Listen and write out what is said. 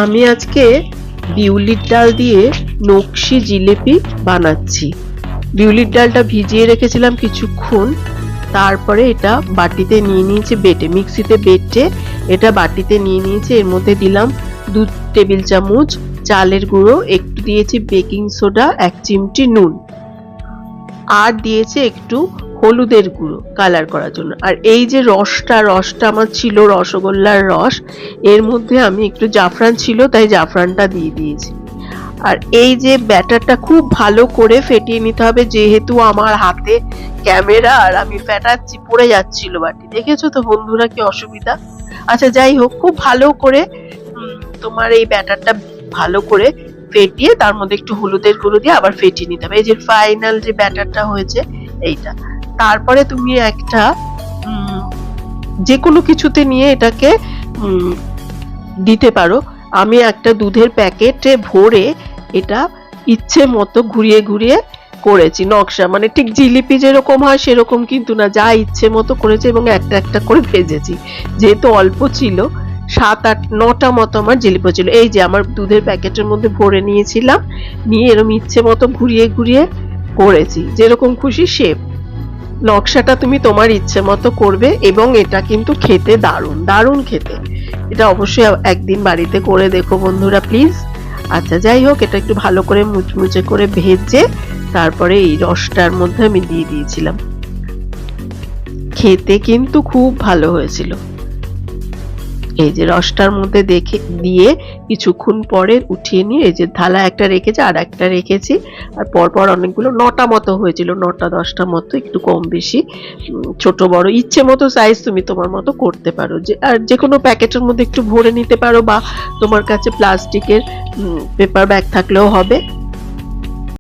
আমি আজকে বিউলির ডাল দিয়ে নকশি জিলেপি বানাচ্ছি। বিউলির ডালটা ভিজিয়ে রেখেছিলাম কিছুক্ষণ, তারপরে এটা বাটিতে নিয়ে নিয়েছি, বেটে মিক্সিতে বেটে এটা বাটিতে নিয়ে নিয়েছি। এর মধ্যে দিলাম 2 টেবিল চামচ চালের গুঁড়ো, একটু দিয়েছি বেকিং সোডা, 1 চিমটি নুন, আর দিয়েছি একটু হলুদের গুঁড়ো কালার করার জন্য। আর এই যে রসটা আমার ছিল রসগোল্লার রস, এর মধ্যে আমি একটু জাফরান ছিল তাই জাফরানটা দিয়ে দিয়েছি। আর এই যে ব্যাটারটা খুব ভালো করে ফেটিয়ে নিতে হবে, যেহেতু আমার হাতে ক্যামেরা আর আমি ফেটাচ্ছি, পড়ে যাচ্ছিল বাটি। দেখেছো তো বন্ধুরা কি অসুবিধা। আচ্ছা যাই হোক, খুব ভালো করে তোমার এই ব্যাটারটা ভালো করে ফেটিয়ে তার মধ্যে একটু হলুদের গুঁড়ো দিয়ে আবার ফেটিয়ে নিতে হবে। এই যে ফাইনাল যে ব্যাটারটা হয়েছে এইটা, তারপরে তুমি একটা যে কোনো কিছুতে নিয়ে এটাকে দিতে পারো। আমি একটা দুধের প্যাকেটে ভরে এটা ইচ্ছে মতো ঘুরিয়ে ঘুরিয়ে করেছি নকশা, মানে ঠিক জিলিপি যেরকম হয় সেরকম কিন্তু না, যা ইচ্ছে মতো করেছি এবং একটা একটা করে ভেজেছি। যেহেতু অল্প ছিল, 7, 8, 9টা মতো আমার জিলিপি ছিল। এই যে আমার দুধের প্যাকেটের মধ্যে ভরে নিয়েছিলাম, নিয়ে এরকম ইচ্ছে মতো ঘুরিয়ে ঘুরিয়ে করেছি, যেরকম খুশি শেপ। নকশাটা তুমি তোমার ইচ্ছে মতো করবে এবং এটা কিন্তু খেতে দারুণ দারুণ খেতে। এটা অবশ্যই একদিন বাড়িতে করে দেখো বন্ধুরা প্লিজ। আচ্ছা যাই হোক, এটা একটু ভালো করে মুচমুচে করে ভেজে তারপরে এই রসটার মধ্যে আমি দিয়ে দিয়েছিলাম। খেতে কিন্তু খুব ভালো হয়েছিল। এই যে রসটার মধ্যে দিয়ে কিছুক্ষণ পরে উঠিয়ে নিয়ে এই যে থালা একটা রেখেছি আর একটা রেখেছি, আর পরপর অনেকগুলো 9টা মতো হয়েছিল, 9টা 10টা মতো, একটু কম বেশি, ছোট বড় ইচ্ছে মতো সাইজ তুমি তোমার মতো করতে পারো। আর যে কোনো প্যাকেটের মধ্যে একটু ভরে নিতে পারো, বা তোমার কাছে প্লাস্টিকের পেপার ব্যাগ থাকলেও হবে,